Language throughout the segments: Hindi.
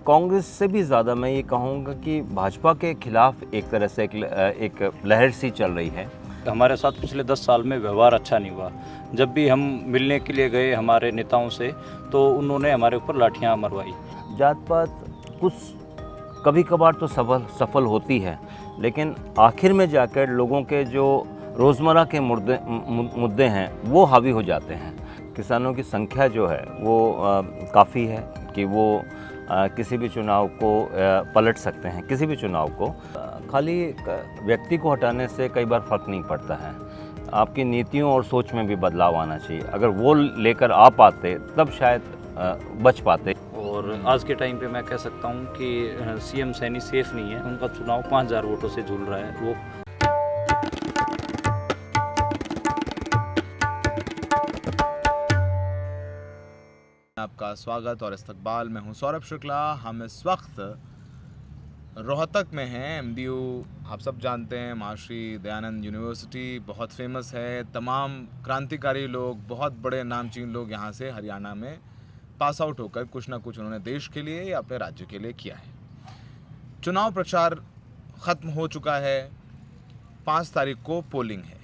कांग्रेस से भी ज़्यादा मैं ये कहूँगा कि भाजपा के खिलाफ एक तरह से एक लहर सी चल रही है। हमारे साथ पिछले 10 साल में व्यवहार अच्छा नहीं हुआ। जब भी हम मिलने के लिए गए हमारे नेताओं से तो उन्होंने हमारे ऊपर लाठियाँ मरवाई। जात पात कुछ कभी कभार तो सफल होती है, लेकिन आखिर में जाकर लोगों के जो रोज़मर्रा के मुद्दे हैं वो हावी हो जाते हैं। किसानों की संख्या जो है वो काफ़ी है कि वो किसी भी चुनाव को पलट सकते हैं। किसी भी चुनाव को खाली व्यक्ति को हटाने से कई बार फ़र्क नहीं पड़ता है, आपकी नीतियों और सोच में भी बदलाव आना चाहिए। अगर वो लेकर आ पाते तब शायद बच पाते। और आज के टाइम पे मैं कह सकता हूँ कि सीएम सैनी सेफ नहीं है। उनका चुनाव 5000 वोटों से झूल रहा है। वो आपका स्वागत और इस्तकबाल। मैं हूं सौरभ शुक्ला। हम इस वक्त रोहतक में हैं। एमडीयू आप सब जानते हैं, महर्षि दयानंद यूनिवर्सिटी बहुत फेमस है। तमाम क्रांतिकारी लोग, बहुत बड़े नामचीन लोग यहाँ से हरियाणा में पास आउट होकर कुछ ना कुछ उन्होंने देश के लिए या अपने राज्य के लिए किया है। चुनाव प्रचार ख़त्म हो चुका है। 5 तारीख को पोलिंग है।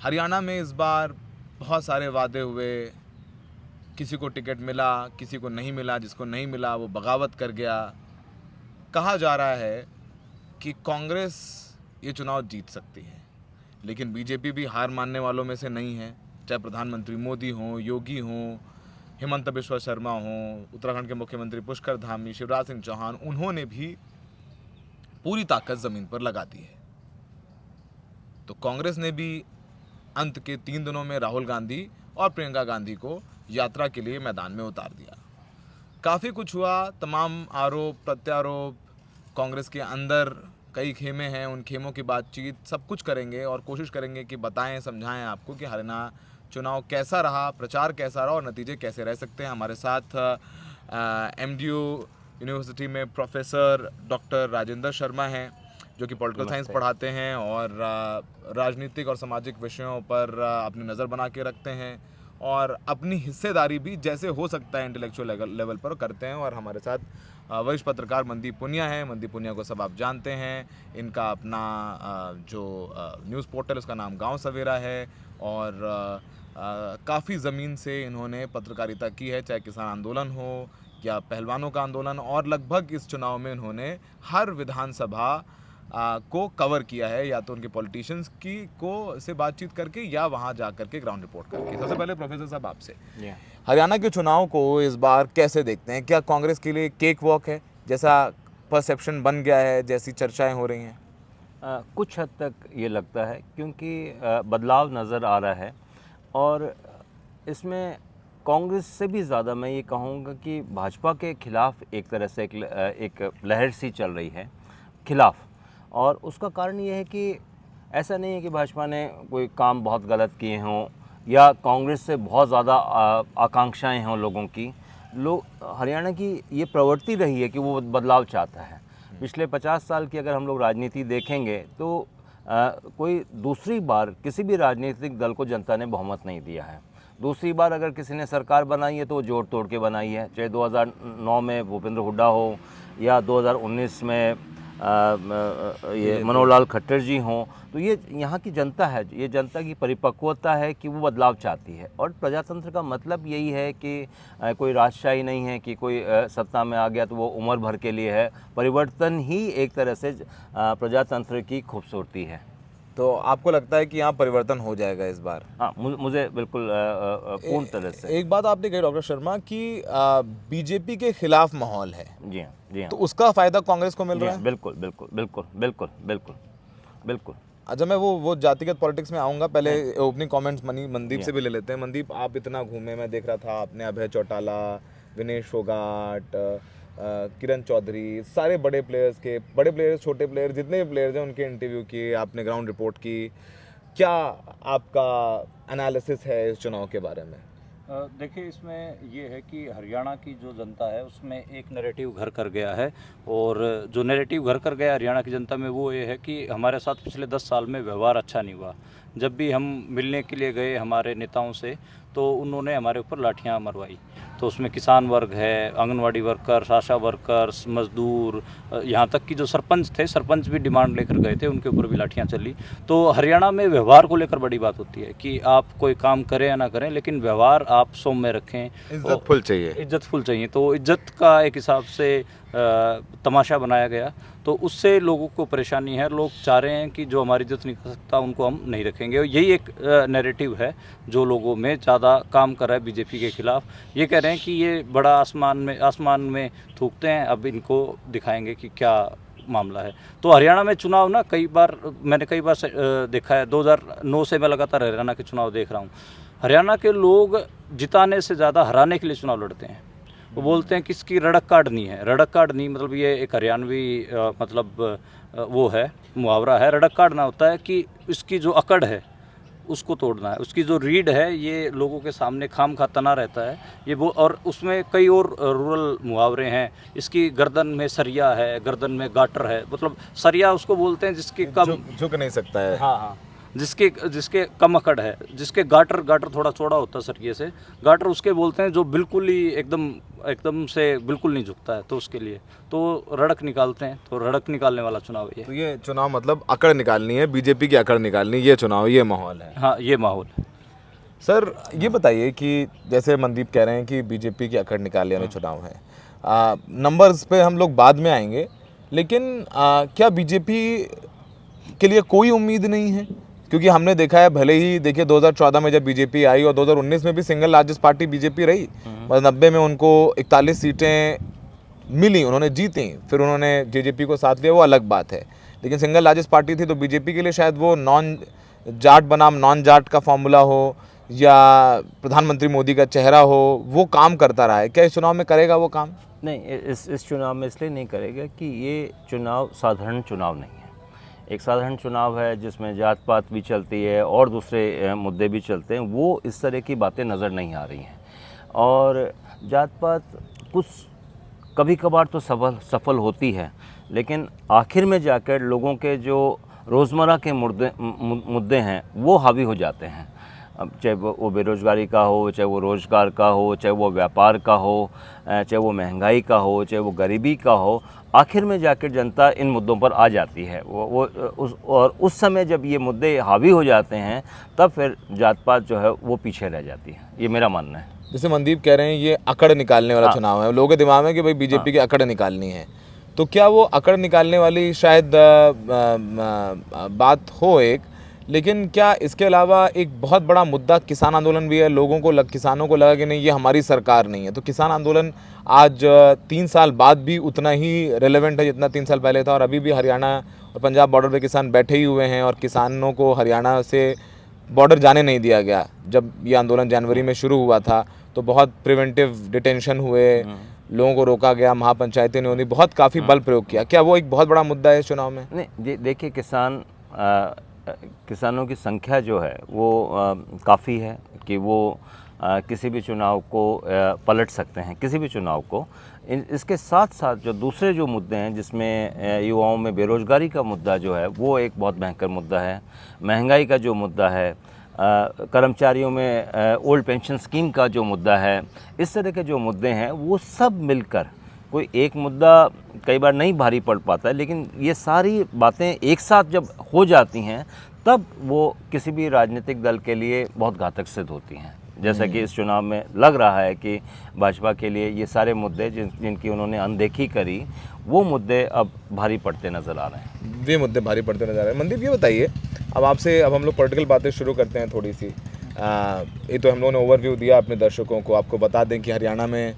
हरियाणा में इस बार बहुत सारे वादे हुए। किसी को टिकट मिला, किसी को नहीं मिला। जिसको नहीं मिला वो बगावत कर गया। कहा जा रहा है कि कांग्रेस ये चुनाव जीत सकती है, लेकिन बीजेपी भी हार मानने वालों में से नहीं है। चाहे प्रधानमंत्री मोदी हों, योगी हों, हिमंत बिश्वा शर्मा हों, उत्तराखंड के मुख्यमंत्री पुष्कर धामी, शिवराज सिंह चौहान, उन्होंने भी पूरी ताकत ज़मीन पर लगा दी है। तो कांग्रेस ने भी अंत के 3 दिनों में राहुल गांधी और प्रियंका गांधी को यात्रा के लिए मैदान में उतार दिया। काफ़ी कुछ हुआ, तमाम आरोप प्रत्यारोप। कांग्रेस के अंदर कई खेमे हैं, उन खेमों की बातचीत सब कुछ करेंगे और कोशिश करेंगे कि बताएं, समझाएं आपको कि हरियाणा चुनाव कैसा रहा, प्रचार कैसा रहा और नतीजे कैसे रह सकते हैं। हमारे साथ एमडीयू यूनिवर्सिटी में प्रोफेसर डॉक्टर राजेंद्र शर्मा हैं, जो कि पॉलिटिकल साइंस पढ़ाते हैं और राजनीतिक और सामाजिक विषयों पर अपनी नज़र बना के रखते हैं और अपनी हिस्सेदारी भी जैसे हो सकता है इंटेलेक्चुअल लेवल पर करते हैं। और हमारे साथ वरिष्ठ पत्रकार मनदीप पुनिया हैं। मनदीप पुनिया को सब आप जानते हैं। इनका अपना जो न्यूज़ पोर्टल उसका नाम गांव सवेरा है और काफ़ी ज़मीन से इन्होंने पत्रकारिता की है, चाहे किसान आंदोलन हो या पहलवानों का आंदोलन। और लगभग इस चुनाव में इन्होंने हर विधानसभा को कवर किया है, या तो उनके पॉलिटिशियंस की को से बातचीत करके या वहाँ जा करके ग्राउंड रिपोर्ट करके। सबसे पहले प्रोफेसर साहब आपसे, हरियाणा के चुनाव को इस बार कैसे देखते हैं? क्या कांग्रेस के लिए केक वॉक है, जैसा परसेप्शन बन गया है, जैसी चर्चाएं हो रही हैं? कुछ हद तक ये लगता है, क्योंकि बदलाव नज़र आ रहा है और इसमें कांग्रेस से भी ज़्यादा मैं ये कहूँगा कि भाजपा के खिलाफ एक तरह से एक लहर सी चल रही है खिलाफ। और उसका कारण ये है कि ऐसा नहीं है कि भाजपा ने कोई काम बहुत गलत किए हों या कांग्रेस से बहुत ज़्यादा आकांक्षाएं हों लोगों की। हरियाणा की ये प्रवृत्ति रही है कि वो बदलाव चाहता है। पिछले 50 साल की अगर हम लोग राजनीति देखेंगे तो कोई दूसरी बार किसी भी राजनीतिक दल को जनता ने बहुमत नहीं दिया है। दूसरी बार अगर किसी ने सरकार बनाई है तो वो जोड़ तोड़ के बनाई है, चाहे 2009 में भूपेंद्र हुड्डा हो या 2019 में ये मनोहर लाल खट्टर जी हों। तो ये यहाँ की जनता है, ये जनता की परिपक्वता है कि वो बदलाव चाहती है। और प्रजातंत्र का मतलब यही है कि कोई राजशाही नहीं है कि कोई सत्ता में आ गया तो वो उम्र भर के लिए है। परिवर्तन ही एक तरह से प्रजातंत्र की खूबसूरती है। तो आपको लगता है कि यहाँ परिवर्तन हो जाएगा इस बार? हाँ, मुझे बिल्कुल पूर्ण तरह से। एक बात आपने कही डॉक्टर शर्मा कि बीजेपी के खिलाफ माहौल है। जी हाँ, जी हाँ। तो उसका फायदा कांग्रेस को मिल रहा है? बिल्कुल बिल्कुल बिल्कुल बिल्कुल बिल्कुल बिल्कुल। अच्छा, मैं वो जातिगत पॉलिटिक्स में आऊँगा। पहले ओपनिंग कमेंट्स मनदीप से भी ले लेते हैं। मनदीप, आप इतना घूमे, मैं देख रहा था आपने अभय चौटाला, विनेश फोगाट, किरण चौधरी, सारे बड़े प्लेयर्स, छोटे प्लेयर्स, जितने भी प्लेयर्स हैं उनके इंटरव्यू किए, आपने ग्राउंड रिपोर्ट की। क्या आपका एनालिसिस है इस चुनाव के बारे में? देखिए, इसमें ये है कि हरियाणा की जो जनता है उसमें एक नैरेटिव घर कर गया है। और जो नैरेटिव घर कर गया हरियाणा की जनता में वो ये है कि हमारे साथ पिछले 10 साल में व्यवहार अच्छा नहीं हुआ। जब भी हम मिलने के लिए गए हमारे नेताओं से तो उन्होंने हमारे ऊपर लाठियां मरवाई। तो उसमें किसान वर्ग है, आंगनवाड़ी वर्कर, आशा वर्कर्स, मजदूर, यहाँ तक कि जो सरपंच थे, सरपंच भी डिमांड लेकर गए थे, उनके ऊपर भी लाठियाँ चली। तो हरियाणा में व्यवहार को लेकर बड़ी बात होती है कि आप कोई काम करें या ना करें, लेकिन व्यवहार आप सौम्य रखें, इज्जतफुल चाहिए। इज्जतफुल चाहिए। तो इज्जत का एक हिसाब से तमाशा बनाया गया, तो उससे लोगों को परेशानी है। लोग चाह रहे हैं कि जो हमारी इज्जत नहीं कर सकता उनको हम नहीं रखेंगे, और यही एक नैरेटिव है जो लोगों में ज़्यादा काम कर रहा है बीजेपी के खिलाफ। ये कह रहे हैं कि ये बड़ा आसमान में थूकते हैं, अब इनको दिखाएंगे कि क्या मामला है। तो हरियाणा में चुनाव ना मैंने कई बार देखा है। 2009 से मैं लगातार हरियाणा के चुनाव देख रहा हूँ। हरियाणा के लोग जिताने से ज़्यादा हराने के लिए चुनाव लड़ते हैं। वो बोलते हैं कि इसकी रड़क काटनी है। रड़क काटनी मतलब ये एक हरियाणवी वो है, मुहावरा है। रड़क काटना होता है कि इसकी जो अकड़ है उसको तोड़ना है, उसकी जो रीढ़ है ये लोगों के सामने खाम खा तना रहता है ये वो। और उसमें कई और रूरल मुहावरे हैं। इसकी गर्दन में सरिया है, गर्दन में गाटर है। मतलब सरिया उसको बोलते हैं जिसकी कम झुक नहीं सकता है। हाँ, जिसके कम अकड़ है, जिसके गाटर थोड़ा चौड़ा होता है सरिये से। गाटर उसके बोलते हैं जो बिल्कुल ही एकदम से बिल्कुल नहीं झुकता है, तो उसके लिए तो रड़क निकालते हैं। तो रड़क निकालने वाला चुनाव है तो ये चुनाव मतलब अकड़ निकालनी है, बीजेपी की अकड़ निकालनी, ये चुनाव, ये माहौल है। हाँ, ये माहौल है। सर ये बताइए कि जैसे मनदीप कह रहे हैं कि बीजेपी की अकड़ निकालने वाले चुनाव है। नंबर्स पे हम लोग बाद में आएंगे, लेकिन क्या बीजेपी के लिए कोई उम्मीद नहीं है? क्योंकि हमने देखा है, भले ही देखिए 2014 में जब बीजेपी आई और 2019 में भी सिंगल लार्जेस्ट पार्टी बीजेपी रही, 90 में उनको 41 सीटें मिली, उन्होंने जीती, फिर उन्होंने जेजेपी को साथ लिया, वो अलग बात है। लेकिन सिंगल लार्जेस्ट पार्टी थी, तो बीजेपी के लिए शायद वो नॉन जाट बनाम नॉन जाट का फॉर्मूला हो या प्रधानमंत्री मोदी का चेहरा हो, वो काम करता रहा है। क्या इस चुनाव में करेगा वो काम? नहीं, इस चुनाव में इसलिए नहीं करेगा कि ये चुनाव साधारण चुनाव नहीं है। एक साधारण चुनाव है जिसमें जात पात भी चलती है और दूसरे मुद्दे भी चलते हैं। वो इस तरह की बातें नज़र नहीं आ रही हैं। और जात पात कुछ कभी कभार तो सफल होती है, लेकिन आखिर में जाकर लोगों के जो रोज़मर्रा के मुद्दे हैं वो हावी हो जाते हैं। अब चाहे वो बेरोज़गारी का हो, चाहे वो रोज़गार का हो, चाहे वो व्यापार का हो, चाहे वो महंगाई का हो, चाहे वो गरीबी का हो, आखिर में जाकर जनता इन मुद्दों पर आ जाती है। और उस समय जब ये मुद्दे हावी हो जाते हैं तब फिर जात पात जो है वो पीछे रह जाती है। ये मेरा मानना है। जैसे मनदीप कह रहे हैं ये अकड़ निकालने वाला चुनाव है, लोगों के दिमाग में कि भाई बीजेपी की अकड़ निकालनी है, तो क्या वो अकड़ निकालने वाली शायद बात हो एक, लेकिन क्या इसके अलावा एक बहुत बड़ा मुद्दा किसान आंदोलन भी है। लोगों को किसानों को लगा कि नहीं, ये हमारी सरकार नहीं है, तो किसान आंदोलन आज 3 साल बाद भी उतना ही रेलेवेंट है जितना 3 साल पहले था। और अभी भी हरियाणा और पंजाब बॉर्डर पे किसान बैठे ही हुए हैं और किसानों को हरियाणा से बॉर्डर जाने नहीं दिया गया। जब ये आंदोलन जनवरी में शुरू हुआ था तो बहुत प्रिवेंटिव डिटेंशन हुए, लोगों को रोका गया, महापंचायतें ने बहुत काफ़ी बल प्रयोग किया। क्या वो एक बहुत बड़ा मुद्दा है इस चुनाव में? नहीं, देखिए किसानों की संख्या जो है वो काफ़ी है कि वो किसी भी चुनाव को पलट सकते हैं, किसी भी चुनाव को। इसके साथ साथ जो दूसरे जो मुद्दे हैं, जिसमें युवाओं में बेरोज़गारी का मुद्दा जो है वो एक बहुत भयंकर मुद्दा है, महंगाई का जो मुद्दा है, कर्मचारियों में ओल्ड पेंशन स्कीम का जो मुद्दा है, इस तरह के जो मुद्दे हैं वो सब मिलकर कोई एक मुद्दा कई बार नहीं भारी पड़ पाता है, लेकिन ये सारी बातें एक साथ जब हो जाती हैं तब वो किसी भी राजनीतिक दल के लिए बहुत घातक सिद्ध होती हैं। जैसा कि इस चुनाव में लग रहा है कि भाजपा के लिए ये सारे मुद्दे जिनकी उन्होंने अनदेखी करी, वो मुद्दे अब भारी पड़ते नज़र आ रहे हैं। ये मुद्दे भारी पड़ते नज़र आ रहे हैं। मनदीप ये बताइए, अब हम लोग पॉलिटिकल बातें शुरू करते हैं थोड़ी सी। ये तो हम लोगों ने ओवरव्यू दिया अपने दर्शकों को। आपको बता दें कि हरियाणा में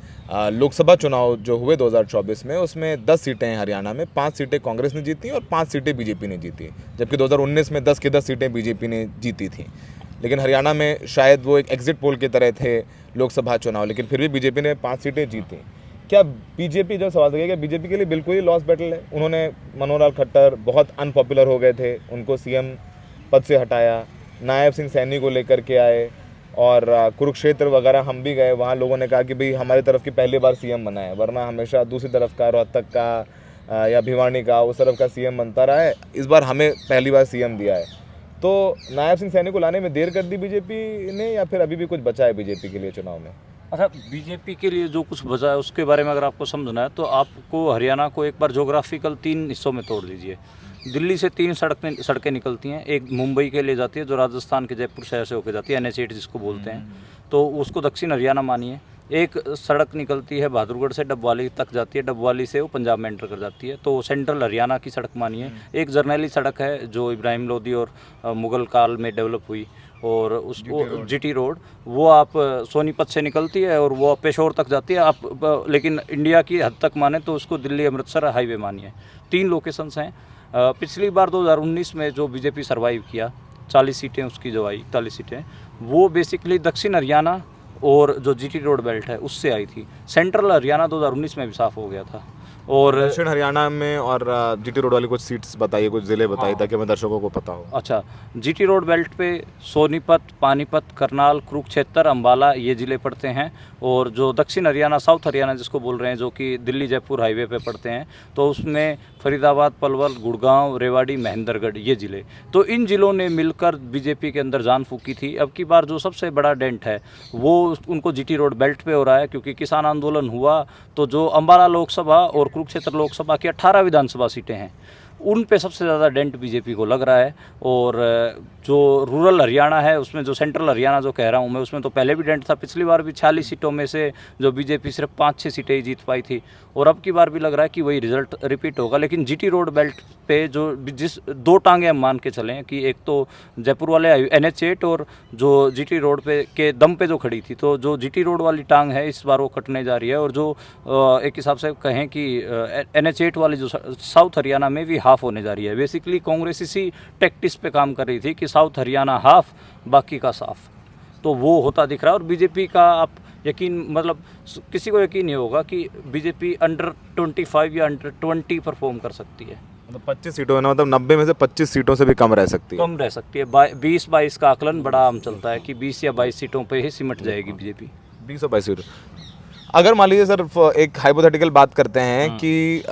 लोकसभा चुनाव जो हुए 2024 में, उसमें 10 सीटें हैं हरियाणा में। 5 सीटें कांग्रेस ने जीती और 5 सीटें बीजेपी ने जीती, जबकि 2019 में 10 की 10 सीटें बीजेपी ने जीती थी। लेकिन हरियाणा में शायद वो एक एग्जिट पोल की तरह थे लोकसभा चुनाव, लेकिन फिर भी बीजेपी ने 5 सीटें जीती। क्या बीजेपी, जो सवाल किया, बीजेपी के लिए बिल्कुल ही लॉस बैटल है? उन्होंने मनोहर लाल खट्टर बहुत अनपॉपुलर हो गए थे, उनको सीएम पद से हटाया, नायब सिंह सैनी को लेकर के आए, और कुरुक्षेत्र वगैरह हम भी गए, वहाँ लोगों ने कहा कि भाई हमारी तरफ की पहली बार सीएम बना है, वरना हमेशा दूसरी तरफ का, रोहतक का या भिवानी का, उस तरफ का सीएम बनता रहा है। इस बार हमें पहली बार सीएम दिया है। तो नायब सिंह सैनी को लाने में देर कर दी बीजेपी ने, या फिर अभी भी कुछ बचा है बीजेपी के लिए चुनाव में? अच्छा, बीजेपी के लिए जो कुछ बचा है उसके बारे में अगर आपको समझना है तो आपको हरियाणा को एक बार ज्योग्राफिकल 3 हिस्सों में तोड़ दीजिए। दिल्ली से 3 सड़कें निकलती हैं, एक मुंबई के लिए जाती है जो राजस्थान के जयपुर शहर से होकर जाती है, NH8 जिसको बोलते हैं, तो उसको दक्षिण हरियाणा मानिए। एक सड़क निकलती है बहादुरगढ़ से डबवाली तक जाती है, डबवाली से वो पंजाब में एंटर कर जाती है, तो सेंट्रल हरियाणा की सड़क मानिए। एक जर्नैली सड़क है जो इब्राहिम लोदी और मुग़ल काल में डेवलप हुई, और उसको GT रोड, वो आप सोनीपत से निकलती है और वो पेशोर तक जाती है आप, लेकिन इंडिया की हद तक माने तो उसको दिल्ली अमृतसर हाईवे मानिए। 3 लोकेशंस हैं। पिछली बार 2019 में जो बीजेपी सर्वाइव किया, 40 सीटें उसकी जो आई, 41 सीटें, वो बेसिकली दक्षिण हरियाणा और जो GT रोड बेल्ट है उससे आई थी। सेंट्रल हरियाणा 2019 में भी साफ हो गया था। और दक्षिण हरियाणा में और GT रोड वाली कुछ सीट्स बताइए, कुछ ज़िले बताइए, ताकि हमें दर्शकों को पता हो। अच्छा, GT रोड बेल्ट पे सोनीपत, पानीपत, करनाल, कुरुक्षेत्र, अम्बाला ये ज़िले पड़ते हैं। और जो दक्षिण हरियाणा, साउथ हरियाणा जिसको बोल रहे हैं, जो कि दिल्ली जयपुर हाईवे पे पड़ते हैं, तो उसमें फरीदाबाद, पलवल, गुड़गांव, रेवाड़ी, महेंद्रगढ़ ये ज़िले, तो इन ज़िलों ने मिलकर बीजेपी के अंदर जान फूकी थी। अब की बार जो सबसे बड़ा डेंट है वो उनको GT रोड बेल्ट पे हो रहा है, क्योंकि किसान आंदोलन हुआ तो जो अम्बाला लोकसभा और कुरुक्षेत्र लोकसभा की 18 विधानसभा सीटें हैं उन पे सबसे ज़्यादा डेंट बीजेपी को लग रहा है। और जो रूरल हरियाणा है उसमें, जो सेंट्रल हरियाणा जो कह रहा हूँ मैं, उसमें तो पहले भी डेंट था। पिछली बार भी 46 सीटों में से जो बीजेपी सिर्फ 5-6 सीटें ही जीत पाई थी, और अब की बार भी लग रहा है कि वही रिजल्ट रिपीट होगा। लेकिन GT रोड बेल्ट पे जो जिस 2 टांगें हम मान के चलें कि एक तो जयपुर वाले NH8 और जो GT रोड पे के दम पे जो खड़ी थी, तो जो GT रोड वाली टांग है इस बार वो कटने जा रही है। और जो एक हिसाब से कहें कि NH8 वाली जो साउथ हरियाणा में भी हाफ होने जा रही है। बेसिकली कांग्रेस इसी टैक्टिस पे काम कर रही थी कि साउथ हरियाणा हाफ, बाकी का साफ, तो वो होता दिख रहा है। और बीजेपी का आप यकीन, मतलब किसी को यकीन नहीं होगा कि बीजेपी अंडर 25 या अंडर 20 परफॉर्म कर सकती है। मतलब 25 सीटों है ना, मतलब 90 में से 25 सीटों से भी कम रह सकती है। कम रह सकती है। 20-22 का आकलन बड़ा आम चलता है कि 20 या 22 सीटों पे ही सिमट जाएगी बीजेपी। 20 और 22 सीटों। अगर मान लीजिए सर, एक हाइपोथेटिकल बात करते हैं कि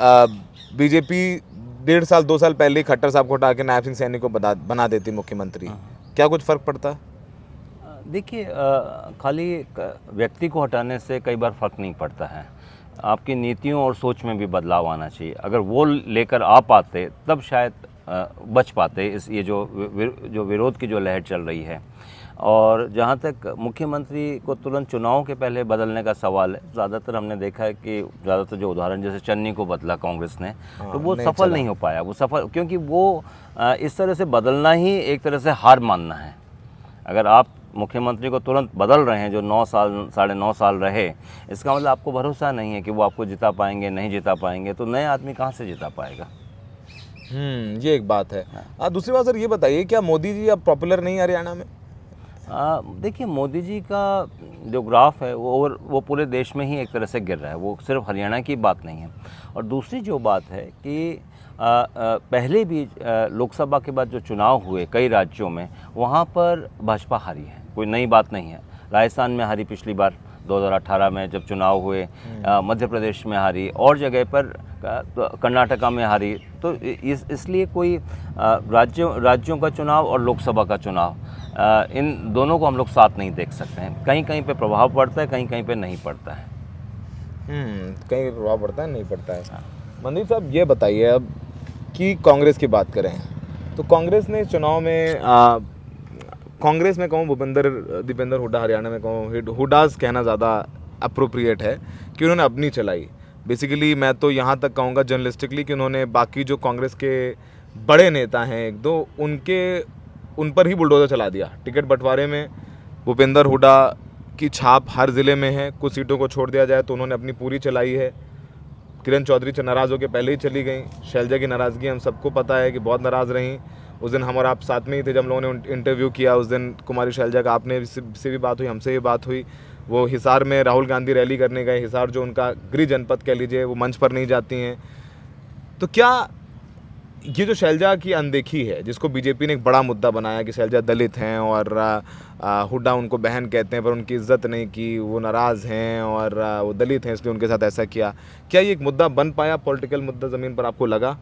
बीजेपी 1.5 साल 2 साल पहले खट्टर साहब को हटा के नायब सिंह सैनी को बना देती मुख्यमंत्री, क्या कुछ फ़र्क पड़ता है? देखिए, खाली व्यक्ति को हटाने से कई बार फ़र्क नहीं पड़ता है। आपकी नीतियों और सोच में भी बदलाव आना चाहिए। अगर वो लेकर आ पाते तब शायद बच पाते इस ये जो विरोध की जो लहर चल रही है। और जहाँ तक मुख्यमंत्री को तुरंत चुनाव के पहले बदलने का सवाल है, ज़्यादातर हमने देखा है कि ज़्यादातर जो उदाहरण, जैसे चन्नी को बदला कांग्रेस ने, तो वो सफल नहीं हो पाया। वो सफल, क्योंकि वो इस तरह से बदलना ही एक तरह से हार मानना है। अगर आप मुख्यमंत्री को तुरंत बदल रहे हैं जो 9 साल 9.5 साल रहे, इसका मतलब आपको भरोसा नहीं है कि वो आपको जिता पाएंगे, नहीं जिता पाएंगे, तो नए आदमी कहाँ से जिता पाएगा। ये एक बात है। दूसरी बात सर, ये बताइए, क्या मोदी जी अब पॉपुलर नहीं है हरियाणा में? देखिए, मोदी जी का जो ग्राफ है वो पूरे देश में ही एक तरह से गिर रहा है, वो सिर्फ हरियाणा की बात नहीं है। और दूसरी जो बात है कि पहले भी लोकसभा के बाद जो चुनाव हुए कई राज्यों में, वहाँ पर भाजपा हारी है, कोई नई बात नहीं है। राजस्थान में हारी पिछली बार 2018 में जब चुनाव हुए, मध्य प्रदेश में हारी, और जगह पर कर्नाटका में हारी। तो इसलिए कोई राज्यों का चुनाव और लोकसभा का चुनाव, इन दोनों को हम लोग साथ नहीं देख सकते हैं। कहीं कहीं पे प्रभाव पड़ता है, कहीं कहीं पे नहीं पड़ता है। कहीं प्रभाव पड़ता है, नहीं पड़ता है। मनदीप साहब, ये बताइए अब कि कांग्रेस की बात करें तो कांग्रेस ने चुनाव में कांग्रेस में कहूँ दीपेंद्र हुड्डा, हरियाणा में कहूँ हुड्डास कहना ज़्यादा अप्रोप्रिएट है कि उन्होंने अपनी चलाई। बेसिकली मैं तो यहाँ तक कहूँगा जर्नलिस्टिकली कि उन्होंने बाकी जो कांग्रेस के बड़े नेता हैं एक दो, उन पर ही बुलडोज़र चला दिया। टिकट बंटवारे में भूपेंद्र हुड्डा की छाप हर ज़िले में है। कुछ सीटों को छोड़ दिया जाए तो उन्होंने अपनी पूरी चलाई है। किरण चौधरी नाराज़ होकर पहले ही चली गई। शैलजा की नाराज़गी हम सबको पता है कि बहुत नाराज़ रहीं। उस दिन हम और आप साथ में ही थे जब हम लोगों ने इंटरव्यू किया। उस दिन कुमारी शैलजा का आपने से भी बात हुई, हमसे भी बात हुई। वो हिसार में राहुल गांधी रैली करने गए। हिसार जो उनका गृह जनपद कह लीजिए, वो मंच पर नहीं जाती हैं। तो क्या ये जो शैलजा की अनदेखी है, जिसको बीजेपी ने एक बड़ा मुद्दा बनाया कि शैलजा दलित हैं और हुड्डा उनको बहन कहते हैं, पर उनकी इज्जत नहीं की, वो नाराज़ हैं और वो दलित हैं इसलिए उनके साथ ऐसा किया, क्या ये एक मुद्दा बन पाया, पॉलिटिकल मुद्दा ज़मीन पर आपको लगा?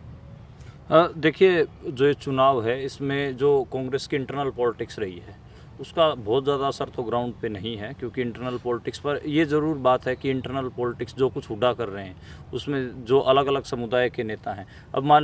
देखिए, जो ये चुनाव है इसमें जो कांग्रेस की इंटरनल पॉलिटिक्स रही है उसका बहुत ज़्यादा असर तो ग्राउंड पे नहीं है, क्योंकि इंटरनल पॉलिटिक्स पर ये ज़रूर बात है कि इंटरनल पॉलिटिक्स जो कुछ हुड्डा कर रहे हैं उसमें जो अलग अलग समुदाय के नेता हैं, अब मान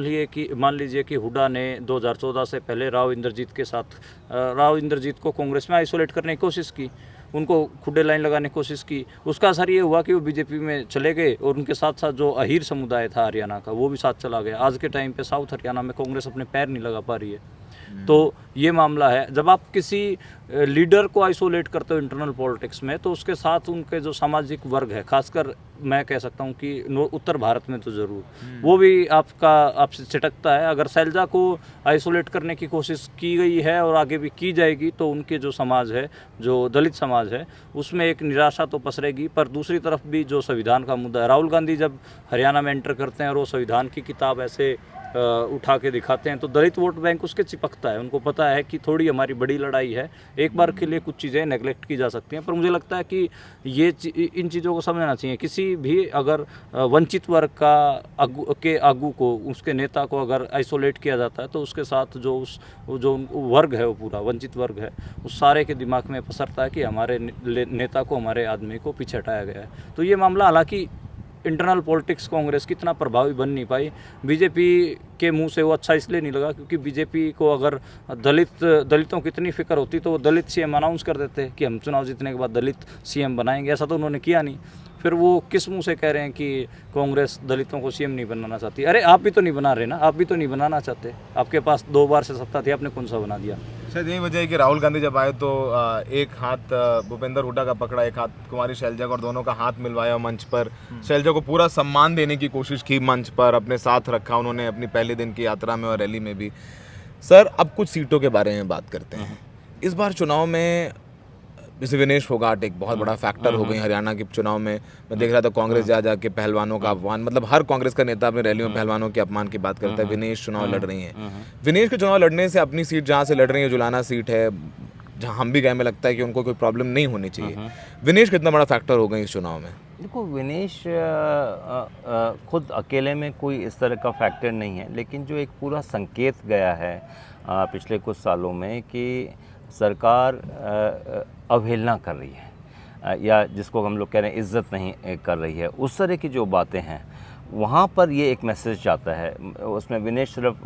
लीजिए कि हुड्डा ने 2014 से पहले राव इंद्रजीत के साथ राव इंद्रजीत को कांग्रेस में आइसोलेट करने की कोशिश की, उनको खुडे लाइन लगाने की कोशिश की। उसका असर ये हुआ कि वो बीजेपी में चले गए और उनके साथ साथ जो अहीर समुदाय था हरियाणा का वो भी साथ चला गया। आज के टाइम पे साउथ हरियाणा में कांग्रेस अपने पैर नहीं लगा पा रही है। तो ये मामला है, जब आप किसी लीडर को आइसोलेट करते हो इंटरनल पॉलिटिक्स में तो उसके साथ उनके जो सामाजिक वर्ग है, खासकर मैं कह सकता हूँ कि उत्तर भारत में तो ज़रूर वो भी आपसे छिटकता है। अगर शैलजा को आइसोलेट करने की कोशिश की गई है और आगे भी की जाएगी तो उनके जो समाज है, जो दलित समाज है, उसमें एक निराशा तो पसरेगी। पर दूसरी तरफ भी जो संविधान का मुद्दा है, राहुल गांधी जब हरियाणा में एंटर करते हैं और वो संविधान की किताब ऐसे उठा के दिखाते हैं तो दलित वोट बैंक उसके चिपकता है। उनको पता है कि थोड़ी हमारी बड़ी लड़ाई है, एक बार के लिए कुछ चीज़ें नेगलेक्ट की जा सकती हैं। पर मुझे लगता है कि इन चीज़ों को समझना चाहिए। किसी भी अगर वंचित वर्ग का आगू को, उसके नेता को अगर आइसोलेट किया जाता है तो उसके साथ जो वर्ग है, वो पूरा वंचित वर्ग है, उस सारे के दिमाग में पसरता है कि हमारे नेता को, हमारे आदमी को पीछे हटाया गया है। तो ये मामला हालांकि इंटरनल पॉलिटिक्स कांग्रेस की इतना प्रभावी बन नहीं पाई। बीजेपी के मुंह से वो अच्छा इसलिए नहीं लगा क्योंकि बीजेपी को अगर दलितों की इतनी फिक्र होती तो वो दलित सीएम अनाउंस कर देते कि हम चुनाव जीतने के बाद दलित सीएम बनाएंगे। ऐसा तो उन्होंने किया नहीं। फिर वो किस मुंह से कह रहे हैं कि कांग्रेस दलितों को सीएम नहीं बनाना चाहती? अरे आप भी तो नहीं बना रहे ना, आप भी तो नहीं बनाना चाहते। आपके पास 2 बार से सत्ता थी, आपने कौन सा बना दिया? शायद यही वजह है कि राहुल गांधी जब आए तो एक हाथ भूपेंद्र हुड्डा का पकड़ा, एक हाथ कुमारी शैलजा का, और दोनों का हाथ मिलवाया मंच पर। शैलजा को पूरा सम्मान देने की कोशिश की, मंच पर अपने साथ रखा उन्होंने अपनी पहले दिन की यात्रा में और रैली में भी। सर, अब कुछ सीटों के बारे में बात करते हैं। इस बार चुनाव में जैसे विनेश फोगाट एक बहुत बड़ा फैक्टर हो गई हरियाणा के चुनाव में। मैं देख रहा था कांग्रेस जा जाके पहलवानों का अपमान, मतलब हर कांग्रेस का नेता अपनी रैलियों में पहलवानों के अपमान की बात करता है। विनेश चुनाव लड़ रही हैं। विनेश के चुनाव लड़ने से अपनी सीट जहाँ से लड़ रही है, जुलाना सीट है, जहाँ हम भी गए, में लगता है कि उनको कोई प्रॉब्लम नहीं होनी चाहिए। विनेश कितना बड़ा फैक्टर हो गई इस चुनाव में? देखो, विनेश खुद अकेले में कोई इस तरह का फैक्टर नहीं है, लेकिन जो एक पूरा संकेत गया है पिछले कुछ सालों में कि सरकार अवहेलना कर रही है या जिसको हम लोग कह रहे हैं इज्जत नहीं कर रही है, उस तरह की जो बातें हैं, वहाँ पर ये एक मैसेज जाता है। उसमें विनेश सिर्फ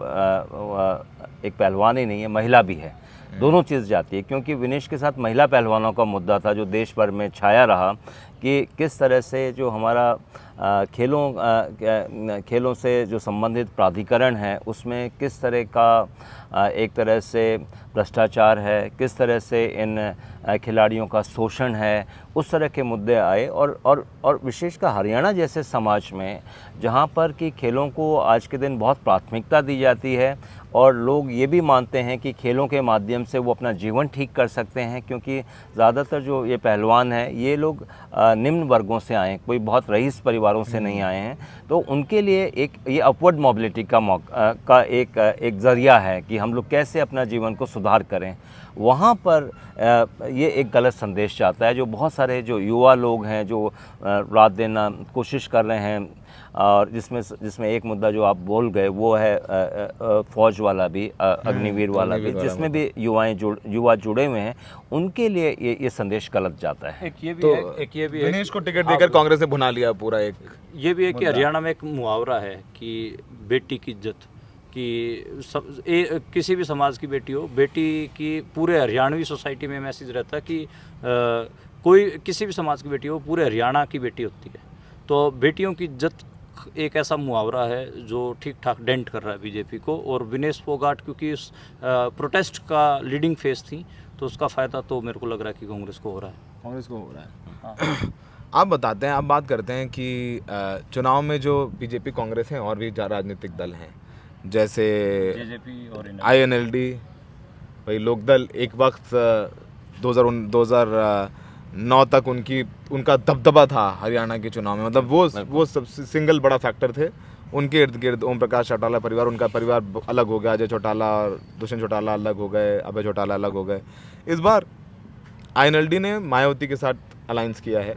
एक पहलवान ही नहीं है, महिला भी है, दोनों चीज़ जाती है। क्योंकि विनेश के साथ महिला पहलवानों का मुद्दा था जो देश भर में छाया रहा कि किस तरह से जो हमारा खेलों से जो संबंधित प्राधिकरण है उसमें किस तरह का एक तरह से भ्रष्टाचार है, किस तरह से इन खिलाड़ियों का शोषण है, उस तरह के मुद्दे आए। और विशेषकर हरियाणा जैसे समाज में जहाँ पर कि खेलों को आज के दिन बहुत प्राथमिकता दी जाती है और लोग ये भी मानते हैं कि खेलों के माध्यम से वो अपना जीवन ठीक कर सकते हैं, क्योंकि ज़्यादातर जो ये पहलवान हैं ये लोग निम्न वर्गों से आए हैं, कोई बहुत रईस परिवारों से नहीं आए हैं। तो उनके लिए एक ये अपवर्ड मोबिलिटी का एक ज़रिया है कि हम लोग कैसे अपना जीवन को सुधार करें। वहाँ पर ये एक गलत संदेश जाता है। जो बहुत सारे जो युवा लोग हैं जो रात दिन कोशिश कर रहे हैं, और जिसमें एक मुद्दा जो आप बोल गए वो है फौज वाला भी, अग्निवीर वाला भी, जिसमें भी युवा जुड़े हुए हैं, उनके लिए ये संदेश गलत जाता है। एक ये भी तो है, एक ये भी है, विनेश को टिकट देकर कांग्रेस ने भुना लिया पूरा। एक ये भी है कि हरियाणा में एक मुहावरा है कि बेटी की इज्जत, कि किसी भी समाज की बेटी हो, बेटी की पूरे हरियाणवी सोसाइटी में मैसेज रहता है कि कोई किसी भी समाज की बेटी हो, पूरे हरियाणा की बेटी होती है। तो बेटियों की इज्जत एक ऐसा मुहावरा है जो ठीक ठाक डेंट कर रहा है बीजेपी को। और विनेश फोगाट क्योंकि इस प्रोटेस्ट का लीडिंग फेस थी तो उसका फ़ायदा तो मेरे को लग रहा है कि कांग्रेस को हो रहा है। कांग्रेस को हो रहा है। आप बताते हैं, आप बात करते हैं कि चुनाव में जो बीजेपी, कांग्रेस हैं और भी राजनीतिक दल हैं जैसे जेजेपी और INLD, भाई लोकदल, एक वक्त 2009 तक उनका दबदबा था हरियाणा के चुनाव में। मतलब वो सबसे सिंगल बड़ा फैक्टर थे। उनके इर्द गिर्द ओम प्रकाश चौटाला परिवार, उनका परिवार अलग हो गया, अजय चौटाला और दुष्यंत चौटाला अलग हो गए, अभय चौटाला अलग हो गए। इस बार INLD ने मायावती के साथ अलायंस किया है।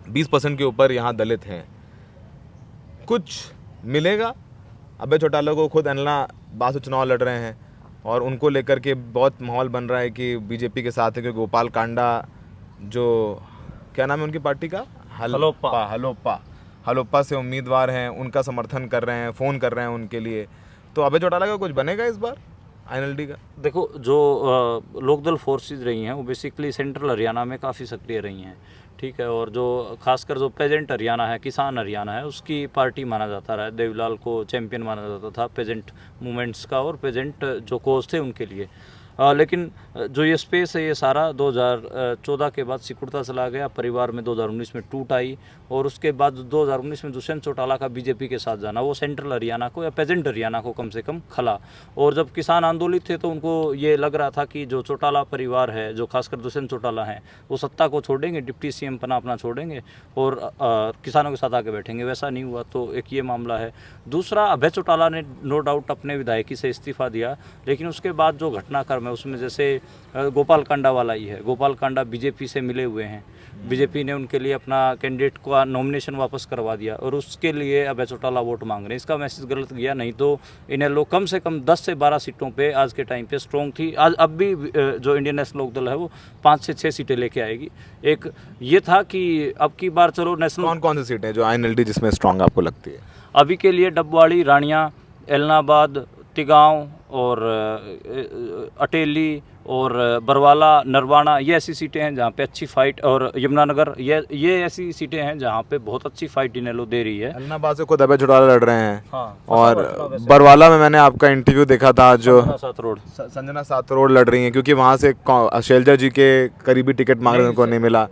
20% के ऊपर यहाँ दलित हैं। कुछ मिलेगा अभय चौटाला को खुद एलनाबाद से चुनाव लड़ रहे हैं और उनको लेकर के बहुत माहौल बन रहा है कि बीजेपी के साथ है, क्योंकि गोपाल कांडा जो क्या नाम है उनकी पार्टी का, हलोप्पा से उम्मीदवार हैं, उनका समर्थन कर रहे हैं, फ़ोन कर रहे हैं उनके लिए। तो अभय चौटाला का कुछ बनेगा इस बार आईएनएलडी का? देखो, जो लोकदल फोर्सेस रही हैं वो बेसिकली सेंट्रल हरियाणा में काफ़ी सक्रिय रही हैं, ठीक है। और जो खासकर जो पेजेंट हरियाणा है, किसान हरियाणा है, उसकी पार्टी माना जाता रहा है। देवीलाल को चैंपियन माना जाता था पेजेंट मूवमेंट्स का और पेजेंट जो कोज थे उनके लिए। लेकिन जो ये स्पेस है ये सारा 2014 के बाद सिकुड़ता चला गया। परिवार में 2019 में टूट आई और उसके बाद 2019 में दुष्यंत चौटाला का बीजेपी के साथ जाना, वो सेंट्रल हरियाणा को या पेजेंट हरियाणा को कम से कम खला। और जब किसान आंदोलित थे तो उनको ये लग रहा था कि जो चौटाला परिवार है, जो खासकर दुष्यंत चौटाला हैं, वो सत्ता को छोड़ेंगे, डिप्टी सीएम पना अपना छोड़ेंगे और किसानों के साथ आके बैठेंगे। वैसा नहीं हुआ, तो एक ये मामला है। दूसरा, अभय चौटाला ने नो डाउट अपने विधायकी से इस्तीफा दिया, लेकिन उसके बाद जो घटनाक्रम है उसमें जैसे गोपाल कांडा वाला ही है। गोपाल कांडा बीजेपी से मिले हुए हैं, बीजेपी ने उनके लिए अपना कैंडिडेट का नॉमिनेशन वापस करवा दिया और उसके लिए अभय चौटाला वोट मांग रहे हैं। इसका मैसेज गलत गया, नहीं तो इन्हें लोग कम से कम 10 से 12 सीटों पे आज के टाइम पे स्ट्रॉन्ग थी। आज अब भी जो इंडियन नेशनल लोकदल है वो 5 से 6 सीटें लेके आएगी। एक ये था कि अब की बार चलो नेशनल। कौन कौन सी सीटें हैं जो आईएनएलडी जिसमें स्ट्रांग आपको लगती है? अभी के लिए डबवाड़ी, रानिया, एलनाबाद, तिगांव और अटेली और बरवाला, नरवाना, ये ऐसी सीटें हैं जहाँ पे अच्छी फाइट, और यमुनानगर, ये ऐसी सीटें हैं जहाँ पे बहुत अच्छी फाइट इनेलो दे रही है। एलनाबाद से खुद अभय चौटाला लड़ रहे हैं। हाँ, और बरवाला में मैंने आपका इंटरव्यू देखा था, जो संजना सातरोड लड़ रही हैं, क्योंकि वहाँ से शैलजा जी के करीबी टिकट मांग रहे उनको नहीं मिला।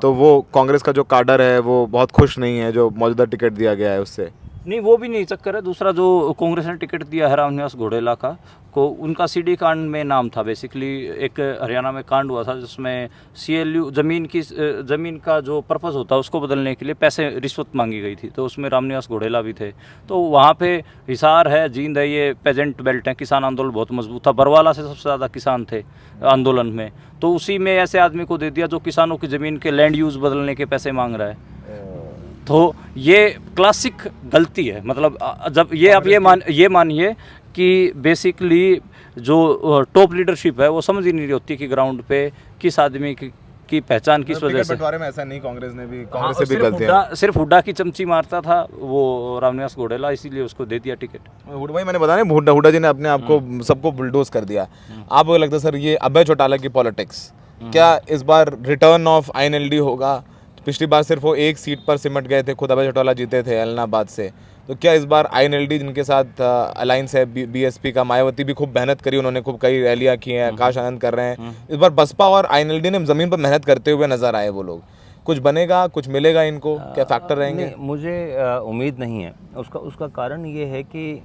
तो वो कांग्रेस का जो काडर है वो बहुत खुश नहीं है जो मौजूदा टिकट दिया गया है उससे। नहीं, वो भी नहीं चक्कर है। दूसरा, जो कांग्रेस ने टिकट दिया है रामनिवास घोडेला का को, उनका सीडी कांड में नाम था। बेसिकली एक हरियाणा में कांड हुआ था जिसमें सीएलयू ज़मीन का जो पर्पस होता है उसको बदलने के लिए पैसे रिश्वत मांगी गई थी, तो उसमें रामनिवास घोडेला भी थे। तो वहाँ पे हिसार है, जींद है, ये पेजेंट बेल्ट है। किसान आंदोलन बहुत मजबूत था, बरवाला से सबसे ज़्यादा किसान थे आंदोलन में, तो उसी में ऐसे आदमी को दे दिया जो किसानों की ज़मीन के लैंड यूज़ बदलने के पैसे मांग रहा है। तो ये क्लासिक गलती है। मतलब जब ये आप ये मानिए कि बेसिकली जो टॉप लीडरशिप है वो समझ ही नहीं रही होती कि ग्राउंड पे किस आदमी की पहचान किस वजह से। बंटवारे में ऐसा नहीं, कांग्रेस से भी गलती है। सिर्फ हुड्डा की चमची मारता था वो रामनिवास घोडेला, इसीलिए उसको दे दिया टिकट। भाई मैंने बताया ना, हुड्डा जी ने अपने आप को सबको बुलडोज कर दिया। आपको लगता है सर ये अभय चौटाला की पॉलिटिक्स क्या इस बार रिटर्न ऑफ आईएनएलडी होगा? पिछली बार सिर्फ वो एक सीट पर सिमट गए थे, खुद अभय चौटाला जीते थे एलनाबाद से। तो क्या इस बार आईएनएलडी जिनके साथ अलायंस है बीएसपी का, मायावती भी खूब मेहनत करी, उन्होंने खूब कई रैलियां की हैं, आकाश आनंद कर रहे हैं, इस बार बसपा और आईएनएलडी ने ज़मीन पर मेहनत करते हुए नजर आए वो लोग, कुछ बनेगा, कुछ मिलेगा इनको, क्या फैक्टर रहेंगे? मुझे उम्मीद नहीं है। उसका कारण ये है कि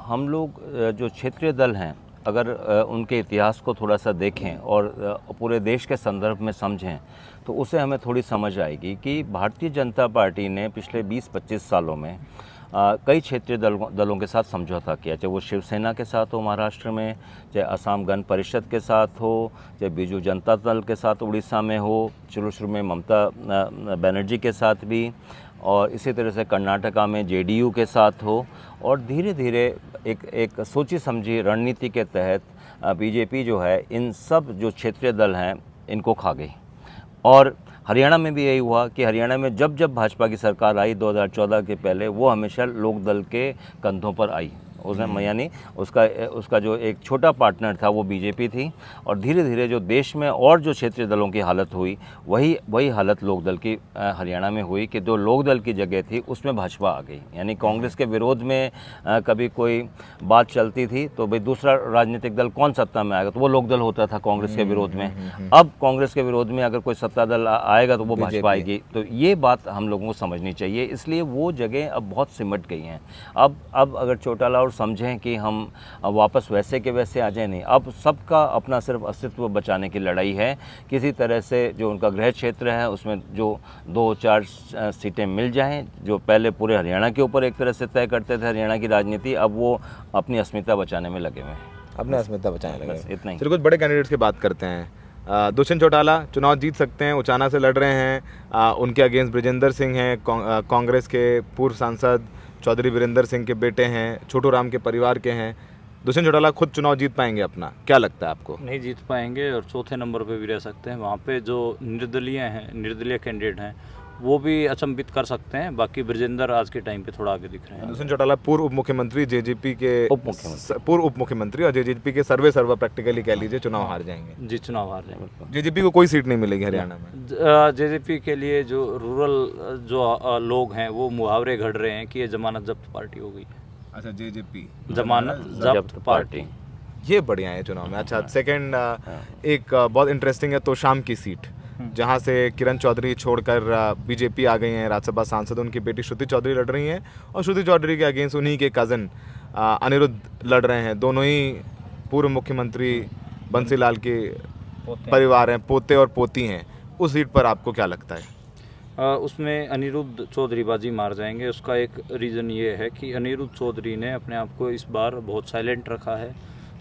हम लोग जो क्षेत्रीय दल हैं, अगर उनके इतिहास को थोड़ा सा देखें और पूरे देश के संदर्भ में समझें तो उसे हमें थोड़ी समझ आएगी कि भारतीय जनता पार्टी ने पिछले 20-25 सालों में कई क्षेत्रीय दलों के साथ समझौता किया, चाहे वो शिवसेना के साथ हो महाराष्ट्र में, चाहे असम गण परिषद के साथ हो, चाहे बीजू जनता दल के साथ उड़ीसा में हो, शुरू में ममता बनर्जी के साथ भी, और इसी तरह से कर्नाटका में जेडीयू के साथ हो। और धीरे धीरे एक सोची समझी रणनीति के तहत बीजेपी जो है इन सब जो क्षेत्रीय दल हैं इनको खा गई। और हरियाणा में भी यही हुआ कि हरियाणा में जब भाजपा की सरकार आई 2014 के पहले, वो हमेशा लोकदल के कंधों पर आई। उसमें यानी उसका जो एक छोटा पार्टनर था वो बीजेपी थी। और धीरे धीरे जो देश में और जो क्षेत्रीय दलों की हालत हुई वही हालत लोकदल की हरियाणा में हुई कि जो लोकदल की जगह थी उसमें भाजपा आ गई। यानी कांग्रेस के विरोध में कभी कोई बात चलती थी तो भाई दूसरा राजनीतिक दल कौन सत्ता में आएगा, तो वो लोकदल होता था कांग्रेस के विरोध में। अब कांग्रेस के विरोध में अगर कोई सत्ता दल आएगा तो वो भाजपा आएगी। तो ये बात हम लोगों को समझनी चाहिए, इसलिए वो जगह अब बहुत सिमट गई हैं। अब अगर चौटाला और समझें कि हम वापस वैसे के वैसे आ जाए, नहीं, अब सबका अपना सिर्फ अस्तित्व बचाने की लड़ाई है। किसी तरह से जो उनका गृह क्षेत्र है उसमें जो 2-4 सीटें मिल जाएं, जो पहले पूरे हरियाणा के ऊपर एक तरह से तय करते थे हरियाणा की राजनीति, अब वो अपनी अस्मिता बचाने में लगे हुए हैं। अपने अस्मिता बचाने लगे, बस इतना ही। चलिए कुछ बड़े कैंडिडेट्स की बात करते हैं। दुष्यंत चौटाला चुनाव जीत सकते हैं, उचाना से लड़ रहे हैं। उनके अगेंस्ट ब्रिजेंद्र सिंह हैं, कांग्रेस के पूर्व सांसद चौधरी वीरेंद्र सिंह के बेटे हैं, छोटू राम के परिवार के हैं। दुष्यंत चौटाला खुद चुनाव जीत पाएंगे अपना, क्या लगता है आपको? नहीं जीत पाएंगे और चौथे नंबर पे भी रह सकते हैं। वहाँ पे जो निर्दलीय कैंडिडेट हैं वो भी अचंभित कर सकते हैं। बाकी ब्रजेंद्र आज के टाइम पे थोड़ा आगे दिख रहे हैं। दुष्यंत चौटाला पूर्व उप मुख्यमंत्री, जेजेपी के पूर्व उप मुख्यमंत्री और जेजेपी के सर्वा प्रैक्टिकली कह लीजिए चुनाव हार जाएंगे। जी चुनाव हार जाएंगे। जेजेपी को कोई सीट नहीं मिलेगी हरियाणा में। जेजेपी के लिए जो रूरल जो लोग हैं वो मुहावरे घड़ रहे हैं कि ये जमानत जब्त पार्टी हो गई। अच्छा, जेजेपी जमानत जब्त पार्टी, ये बढ़िया है चुनाव में। अच्छा, सेकंड एक बहुत इंटरेस्टिंग है तो शाम की सीट, जहां से किरण चौधरी छोड़कर बीजेपी आ गई हैं राज्यसभा सांसद। उनकी बेटी श्रुति चौधरी लड़ रही हैं और श्रुति चौधरी के अगेंस्ट उन्हीं के कज़न अनिरुद्ध लड़ रहे हैं। दोनों ही पूर्व मुख्यमंत्री बंसीलाल के परिवार हैं, पोते और पोती हैं। उस सीट पर आपको क्या लगता है? उसमें अनिरुद्ध चौधरी बाजी मार जाएंगे। उसका एक रीज़न ये है कि अनिरुद्ध चौधरी ने अपने आप को इस बार बहुत साइलेंट रखा है,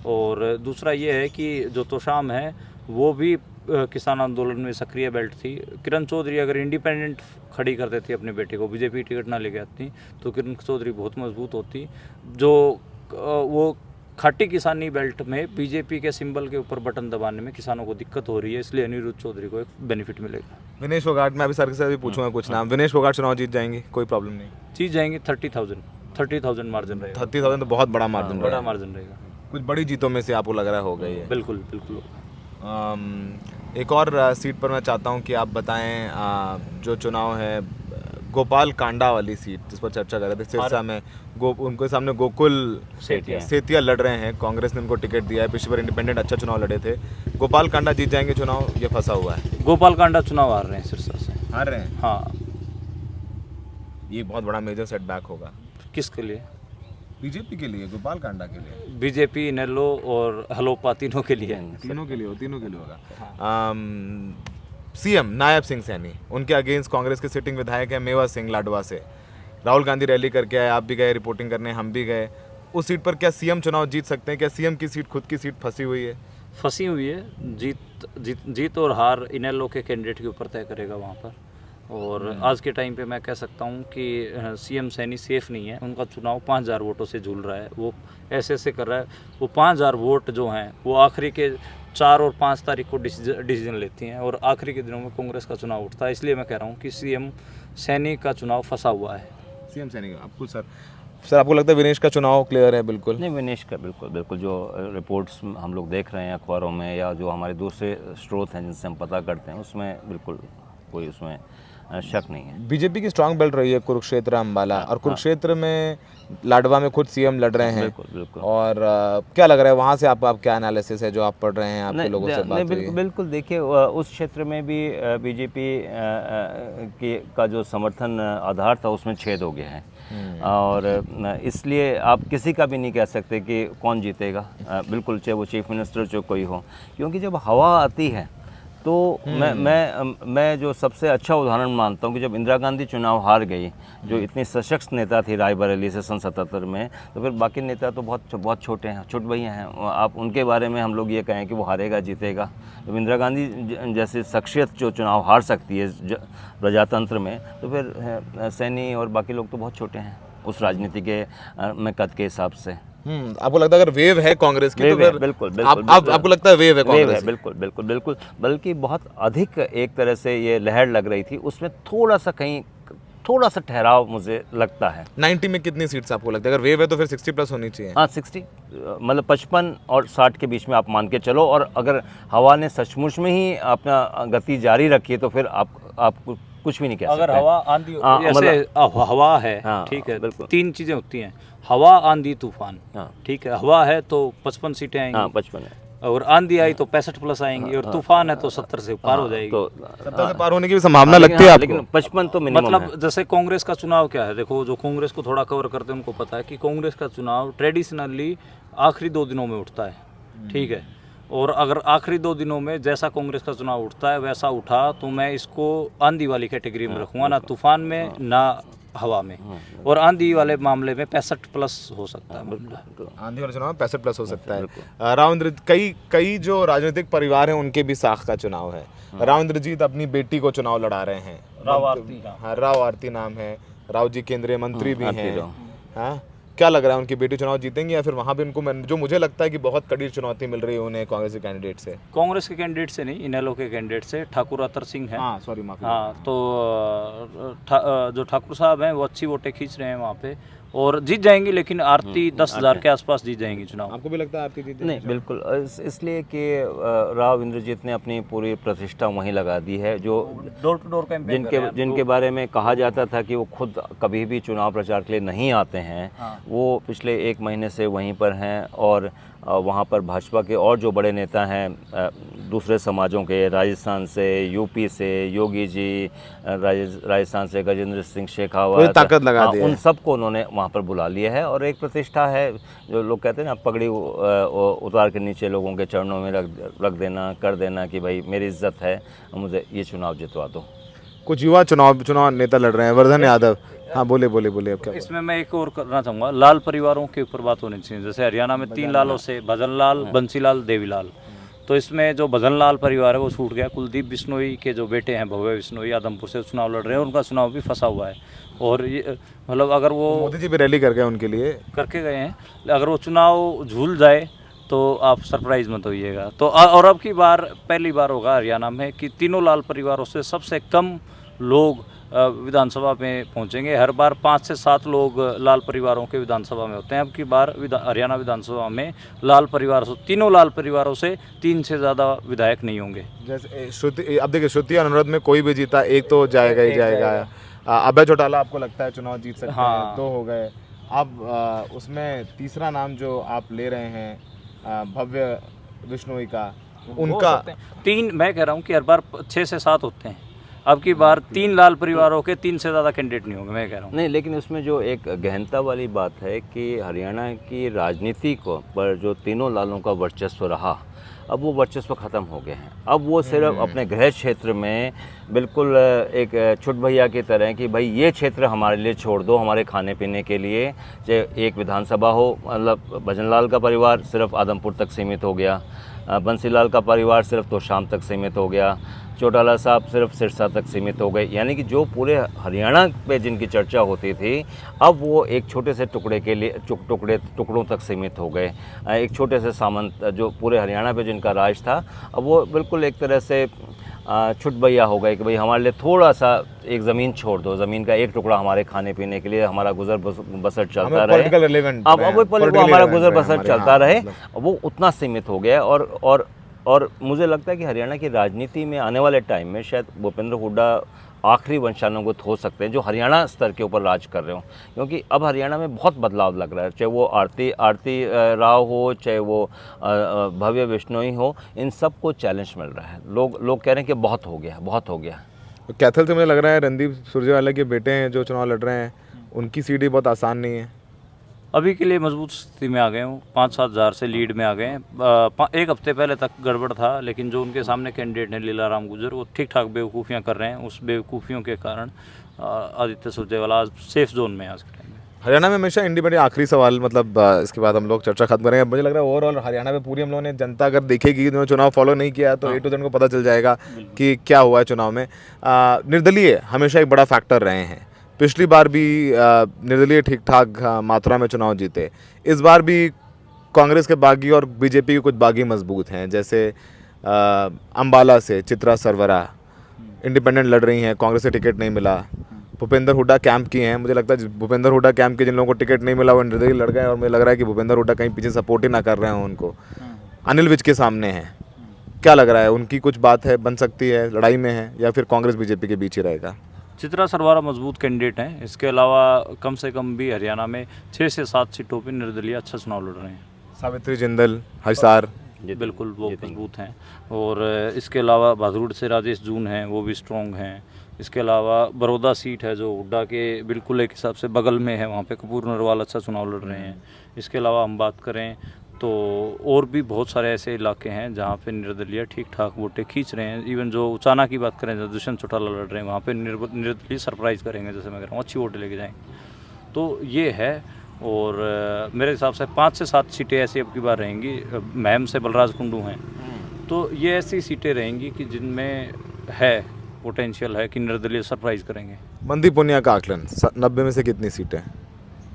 और दूसरा ये है कि जो तोशाम है वो भी किसान आंदोलन में सक्रिय बेल्ट थी। किरण चौधरी अगर इंडिपेंडेंट खड़ी कर देती अपने बेटे को, बीजेपी टिकट ना लेके आती, तो किरण चौधरी बहुत मजबूत होती। जो वो खाटी किसानी बेल्ट में बीजेपी के सिंबल के ऊपर बटन दबाने में किसानों को दिक्कत हो रही है, इसलिए अनिरुद्ध चौधरी को एक बेनिफिट मिलेगा। विनेश फोगाट, मैं अभी सर से भी पूछूंगा कुछ नाम। विनेश फोगाट चुनाव जीत जाएंगे, कोई प्रॉब्लम नहीं? जीत जाएंगे। 30,000 मार्जिन रहेगा। 30,000 तो बहुत बड़ा मार्जिन बड़ा मार्जिन रहेगा। कुछ बड़ी जीतों में से आपको लग रहा हो गई है? बिल्कुल बिल्कुल। एक और सीट पर मैं चाहता हूं कि आप बताएं, जो चुनाव है गोपाल कांडा वाली सीट जिस पर चर्चा कर रहे थे, सिरसा में उनके सामने गोकुल सेतिया लड़ रहे हैं। कांग्रेस ने उनको टिकट दिया है, पिछली बार इंडिपेंडेंट अच्छा चुनाव लड़े थे। गोपाल कांडा जीत जाएंगे चुनाव, ये फंसा हुआ है। गोपाल कांडा चुनाव हार रहे हैं सिरसा से। हार रहे हैं? हाँ। ये बहुत बड़ा मेजर सेटबैक होगा। किसके लिए? बीजेपी के लिए, गोपाल कांडा के लिए? बीजेपी, नेलो और हलोपा तीनों के लिए। तीनों के लिए होगा। सीएम नायब सिंह सैनी, उनके अगेंस्ट कांग्रेस के सिटिंग विधायक हैं मेवा सिंह लाडवा से। राहुल गांधी रैली करके आए, आप भी गए रिपोर्टिंग करने, हम भी गए। उस सीट पर क्या सीएम चुनाव जीत सकते हैं? क्या सीएम की सीट, खुद की सीट फंसी हुई है? फंसी हुई है। जीत और हार इनेलो के कैंडिडेट के ऊपर तय करेगा वहाँ पर। और आज के टाइम पे मैं कह सकता हूँ कि सीएम सैनी सेफ नहीं है। उनका चुनाव 5,000 वोटों से झूल रहा है। वो ऐसे कर रहा है। वो 5,000 वोट जो हैं वो आखिरी के 4 और 5 तारीख को डिसीजन लेती हैं, और आखिरी के दिनों में कांग्रेस का चुनाव उठता है। इसलिए मैं कह रहा हूँ कि सीएम सैनी का चुनाव फंसा हुआ है। सीएम सैनी का आपको सर आपको लगता है विनेश का चुनाव क्लियर है? बिल्कुल नहीं, विनेश का बिल्कुल जो रिपोर्ट्स हम लोग देख रहे हैं अखबारों में या जो हमारे दूसरे स्रोत हैं जिनसे हम पता करते हैं, उसमें बिल्कुल कोई उसमें शक नहीं है। बीजेपी की स्ट्रांग बेल्ट रही है कुरुक्षेत्र, अंबाला, और कुरुक्षेत्र में लाडवा में खुद सीएम लड़ रहे हैं। बिल्कुल। और क्या लग रहा है वहाँ से आप क्या एनालिसिस है जो आप पढ़ रहे हैं, आपके लोगों से बात हुई है? बिल्कुल देखिए, उस क्षेत्र में भी बीजेपी का जो समर्थन आधार था उसमें छेद हो गया है, और इसलिए आप किसी का भी नहीं कह सकते कि कौन जीतेगा। बिल्कुल, चाहे वो चीफ मिनिस्टर चाहे कोई हो, क्योंकि जब हवा आती है तो मैं जो सबसे अच्छा उदाहरण मानता हूँ कि जब इंदिरा गांधी चुनाव हार गई, जो इतनी सशक्त नेता थी रायबरेली से सन 77 में, तो फिर बाकी नेता तो बहुत छोटे हैं, छोट भैया हैं। आप उनके बारे में हम लोग ये कहें कि वो हारेगा जीतेगा। जब इंदिरा गांधी जैसी शख्सियत जो चुनाव हार सकती है प्रजातंत्र में, तो फिर सैनी और बाकी लोग तो बहुत छोटे हैं उस राजनीति के में कद के हिसाब से। आपको लगता है अगर वेव है कांग्रेस की तो फिर बिल्कुल आपको लगता है वेव है कांग्रेस की? बिल्कुल, बल्कि बहुत अधिक एक तरह से ये लहर लग रही थी, उसमें थोड़ा सा ठहराव मुझे लगता है। 90 में कितनी सीट्स आपको लगता है? अगर वेव है तो फिर 60 प्लस होनी चाहिए। हाँ, 60 मतलब 55 और 60 के बीच में आप मान के चलो। और अगर हवा ने सचमुच में ही अपना गति जारी रखी तो फिर आप कुछ भी नहीं कह सकते। अगर हवा आंधी हवा है, ठीक है, बिल्कुल 3 चीज़ें होती हैं, हवा, आंधी, तूफान। ठीक है, हवा है तो 55 सीटें आएंगी। 55 है। और आंधी आई तो 65 प्लस आएंगी, और तूफान है तो 70 से पार हो जाएगी। तो 70 से पार होने की भी संभावना लगती है आपको? लेकिन 55 तो मिनिमम मतलब है। जैसे कांग्रेस का चुनाव क्या है, देखो, जो कांग्रेस को थोड़ा कवर करते हैं उनको पता है कि कांग्रेस का चुनाव ट्रेडिशनली आखिरी 2 दिनों में उठता है। ठीक है, और अगर आखिरी 2 दिनों में जैसा कांग्रेस का चुनाव उठता है वैसा उठा तो मैं इसको आंधी वाली कैटेगरी में रखूंगा, ना तूफान में ना हवा में। और आंधी वाले मामले में 65 प्लस हो सकता है। आंधी वाले चुनाव में 65 प्लस हो सकता है। राव इंद्रजीत, कई जो राजनीतिक परिवार हैं उनके भी साख का चुनाव है। राव इंद्रजीत अपनी बेटी को चुनाव लड़ा रहे हैं। राव आरती, हाँ, राव आरती नाम है। राव जी केंद्रीय मंत्री भी हैं। हाँ, क्या लग रहा है उनकी बेटी चुनाव जीतेंगी या फिर वहाँ भी उनको जो मुझे लगता है कि बहुत कड़ी चुनौती मिल रही है उन्हें कांग्रेस के कैंडिडेट से? कांग्रेस के कैंडिडेट से नहीं, इनेलो के कैंडिडेट से ठाकुर अतर सिंह हैं। हाँ सॉरी माफी। हाँ, तो जो ठाकुर साहब हैं वो अच्छी वोटें खींच रहे हैं वहाँ पे और जीत जाएंगी, लेकिन आरती 10,000 के आसपास जीत जाएंगी चुनाव। आपको भी लगता है आरती जीत नहीं, बिल्कुल इसलिए कि राव इंद्रजीत ने अपनी पूरी प्रतिष्ठा वहीं लगा दी है। जो डोर टू डोर कैंपेन जिनके बारे में कहा जाता था कि वो खुद कभी भी चुनाव प्रचार के लिए नहीं आते हैं, वो पिछले 1 महीने से वहीं पर हैं और वहाँ पर भाजपा के और जो बड़े नेता हैं दूसरे समाजों के, राजस्थान से, यूपी से योगी जी, राजस्थान से गजेंद्र सिंह शेखावत, ताकत लगा दी है। उन सबको उन्होंने वहाँ पर बुला लिया है और एक प्रतिष्ठा है। जो लोग कहते हैं ना, पगड़ी उतार के नीचे लोगों के चरणों में रख देना, कर देना कि भाई मेरी इज्जत है, मुझे ये चुनाव जितवा दो। कुछ युवा चुनाव नेता लड़ रहे हैं, वर्धन यादव। हाँ बोले अब क्या? इसमें मैं एक और करना चाहूँगा, लाल परिवारों के ऊपर बात होनी चाहिए। जैसे हरियाणा में 3 लालों से भजन लाल, बंसीलाल, देवीलाल, तो इसमें जो भजन लाल परिवार है वो छूट गया। कुलदीप बिश्नोई के जो बेटे हैं भव्य बिश्नोई, आदमपुर से चुनाव लड़ रहे हैं, उनका चुनाव भी फंसा हुआ है। और ये मतलब अगर वो मोदी जी भी रैली कर गए उनके लिए, करके गए हैं, अगर वो चुनाव झूल जाए तो आप सरप्राइज मत होइएगा। तो और अब की बार पहली बार होगा हरियाणा में कि तीनों लाल परिवारों से सबसे कम लोग विधानसभा में पहुंचेंगे। हर बार 5 से 7 लोग लाल परिवारों के विधानसभा में होते हैं। अब की बार हरियाणा विधानसभा में लाल परिवार से, तीनों लाल परिवारों से 3 से ज़्यादा विधायक नहीं होंगे। जैसे श्रुति, अब देखिए श्रुति और अनुरोध में कोई भी जीता एक तो जाएगा ही जाएगा। अभय चौटाला आपको लगता है चुनाव जीत सकते हैं? 2 हो गए। अब उसमें तीसरा नाम जो आप ले रहे हैं भव्य बिश्नोई का, उनका 3, मैं कह रहा हूँ कि हर बार 6 से 7 होते हैं। अब की बार 3 लाल परिवारों के 3 से ज़्यादा कैंडिडेट नहीं होंगे, मैं कह रहा हूँ। नहीं, लेकिन उसमें जो एक गहनता वाली बात है कि हरियाणा की राजनीति को पर जो तीनों लालों का वर्चस्व रहा, अब वो वर्चस्व ख़त्म हो गए हैं। अब वो सिर्फ अपने गृह क्षेत्र में बिल्कुल एक छुट भैया की तरह कि भाई ये क्षेत्र हमारे लिए छोड़ दो, हमारे खाने पीने के लिए। चाहे एक विधानसभा हो, मतलब भजनलाल का परिवार सिर्फ आदमपुर तक सीमित हो गया, बंसीलाल का परिवार सिर्फ तो शाम तक सीमित हो गया, चौटाला साहब सिर्फ सिरसा तक सीमित हो गए। यानी कि जो पूरे हरियाणा पे जिनकी चर्चा होती थी, अब वो एक छोटे से टुकड़े के लिए टुकड़ों तक सीमित हो गए। एक छोटे से सामंत जो पूरे हरियाणा पे जिनका राज था, अब वो बिल्कुल एक तरह से छुट भैया हो गए कि भाई हमारे लिए थोड़ा सा एक ज़मीन छोड़ दो, ज़मीन का एक टुकड़ा हमारे खाने पीने के लिए, हमारा गुजर बसर चलता रहे। अब वो हमारा गुजर बसर चलता रहे, वो उतना सीमित हो गया। और मुझे लगता है कि हरियाणा की राजनीति में आने वाले टाइम में शायद भूपेंद्र हुड्डा आखिरी वंशानुगत हो सकते हैं जो हरियाणा स्तर के ऊपर राज कर रहे हो, क्योंकि अब हरियाणा में बहुत बदलाव लग रहा है। चाहे वो आरती राव हो, चाहे वो भव्य बिश्नोई हो, इन सब को चैलेंज मिल रहा है। लोग कह रहे हैं कि बहुत हो गया। कैथल से मुझे लग रहा है रणदीप सुरजेवाला के बेटे हैं जो चुनाव लड़ रहे हैं, उनकी सीट भी बहुत आसान नहीं है। अभी के लिए मजबूत स्थिति में आ गए हूँ, 5-7 हज़ार से लीड में आ गए हैं। 1 हफ्ते पहले तक गड़बड़ था, लेकिन जो उनके सामने कैंडिडेट हैं लीलाराम गुजर, वो ठीक ठाक बेवकूफ़ियाँ कर रहे हैं। उस बेवकूफ़ियों के कारण आदित्य सुरजेवाला आज सेफ जोन में आज के टाइम में। हरियाणा में हमेशा इंडिपेंडेंट, आखिरी सवाल, मतलब इसके बाद हम लोग चर्चा खत्म करेंगे। मुझे लग रहा है ओवरऑल हरियाणा में पूरी हम लोगों ने जनता अगर देखेगी, उन्होंने चुनाव फॉलो नहीं किया तो A to Z को पता चल जाएगा कि क्या हुआ है चुनाव में। निर्दलीय हमेशा एक बड़ा फैक्टर रहे हैं। पिछली बार भी निर्दलीय ठीक ठाक मात्रा में चुनाव जीते। इस बार भी कांग्रेस के बागी और बीजेपी के कुछ बागी मजबूत हैं, जैसे अंबाला से चित्रा सरवरा इंडिपेंडेंट लड़ रही हैं, कांग्रेस से टिकट नहीं मिला। भूपेंद्र हुड्डा कैंप की हैं, मुझे लगता है भूपेंद्र हुड्डा कैंप के जिन लोगों को टिकट नहीं मिला वो निर्दलीय लड़ गए, और मुझे लग रहा है कि भूपेंद्र हुड्डा कहीं पीछे सपोर्ट ही ना कर रहे हैं उनको। अनिल विज के सामने हैं, क्या लग रहा है उनकी कुछ बात है, बन सकती है, लड़ाई में है, या फिर कांग्रेस बीजेपी के बीच ही रहेगा? चित्रा सरवारा मजबूत कैंडिडेट हैं। इसके अलावा कम से कम भी हरियाणा में 6 से 7 सीटों पर निर्दलीय अच्छा चुनाव लड़ रहे हैं। सावित्री जिंदल, हिसार, बिल्कुल वो मजबूत हैं। और इसके अलावा भादुड़ से राजेश जून हैं, वो भी स्ट्रॉन्ग हैं। इसके अलावा बड़ौदा सीट है जो हुड्डा के बिल्कुल एक हिसाब से बगल में है, वहाँ पे कपूर नरवाल अच्छा चुनाव लड़ रहे हैं। इसके अलावा हम बात करें तो और भी बहुत सारे ऐसे इलाके हैं जहाँ पे निर्दलीय ठीक ठाक वोटें खींच रहे हैं। इवन जो उचाना की बात करें, जो दुष्यंत चौटाला लड़ रहे हैं, वहाँ पे निर्दलीय सरप्राइज़ करेंगे, जैसे मैं कह रहा हूँ, अच्छी वोटें लेके जाएंगे। तो ये है। और मेरे हिसाब से 5 से 7 सीटें ऐसी अब की बार रहेंगी। महम से बलराज कुंडू हैं, तो ये ऐसी सीटें रहेंगी कि जिनमें है पोटेंशियल है कि निर्दलीय सरप्राइज़ करेंगे। मंदी पुनिया का आकलन 90 में से कितनी सीटें?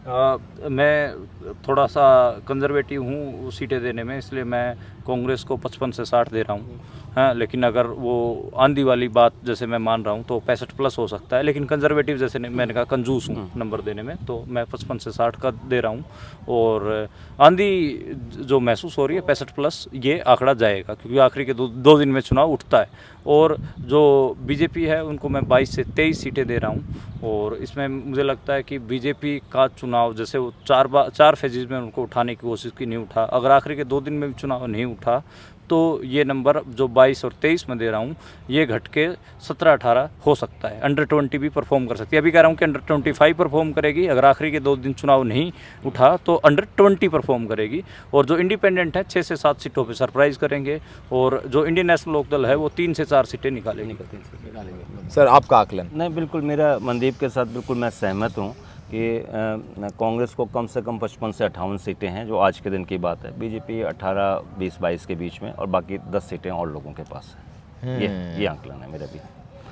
मैं थोड़ा सा कंजर्वेटिव हूँ सीटें देने में, इसलिए मैं कांग्रेस को 55 से 60 दे रहा हूँ। हाँ, लेकिन अगर वो आंधी वाली बात जैसे मैं मान रहा हूँ तो 65 प्लस हो सकता है, लेकिन कंजर्वेटिव जैसे मैंने कहा कंजूस हूँ नंबर देने में, तो मैं 55 से 60 का दे रहा हूँ। और आंधी जो महसूस हो रही है 65 प्लस, ये आंकड़ा जाएगा, क्योंकि आखिरी के दो दिन में चुनाव उठता है। और जो बीजेपी है उनको मैं 22 से 23 सीटें दे रहा हूँ। और इसमें मुझे लगता है कि बीजेपी का चुनाव जैसे वो चार फेजेज में उनको उठाने की कोशिश की, नहीं उठा। अगर आखिरी के 2 दिन में भी चुनाव नहीं उठा तो ये नंबर जो 22 और 23 में दे रहा हूँ ये घट के 17-18 हो सकता है। अंडर 20 भी परफॉर्म कर सकती है। अभी कह रहा हूँ कि अंडर 25 परफॉर्म करेगी, अगर आखिरी के 2 दिन चुनाव नहीं उठा तो अंडर 20 परफॉर्म करेगी। और जो इंडिपेंडेंट है 6 से 7 सीटों पे सरप्राइज़ करेंगे, और जो इंडियन नेशनल लोकदल है वो 3 से 4 सीटें निकालेंगे। सर आपका आकलन? नहीं, बिल्कुल मेरा मनदीप के साथ बिल्कुल मैं सहमत हूँ कि कांग्रेस को कम से कम 55 से 58 सीटें हैं, जो आज के दिन की बात है। बीजेपी 18, 20, 22 के बीच में, और बाकी 10 सीटें और लोगों के पास है। ये आंकलन है मेरा भी।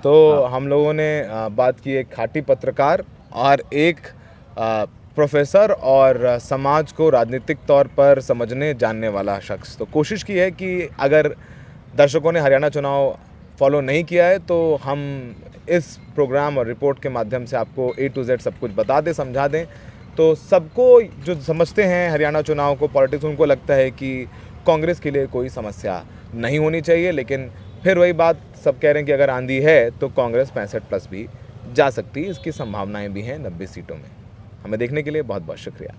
तो हम लोगों ने बात की एक खाटी पत्रकार और एक प्रोफेसर और समाज को राजनीतिक तौर पर समझने जानने वाला शख्स। तो कोशिश की है कि अगर दर्शकों ने हरियाणा चुनाव फॉलो नहीं किया है तो हम इस प्रोग्राम और रिपोर्ट के माध्यम से आपको A to Z सब कुछ बता दें, समझा दें। तो सबको जो समझते हैं हरियाणा चुनाव को, पॉलिटिक्स, उनको लगता है कि कांग्रेस के लिए कोई समस्या नहीं होनी चाहिए। लेकिन फिर वही बात, सब कह रहे हैं कि अगर आंधी है तो कांग्रेस 65 प्लस भी जा सकती है। इसकी संभावनाएं भी हैं 90 सीटों में। हमें देखने के लिए बहुत बहुत शुक्रिया।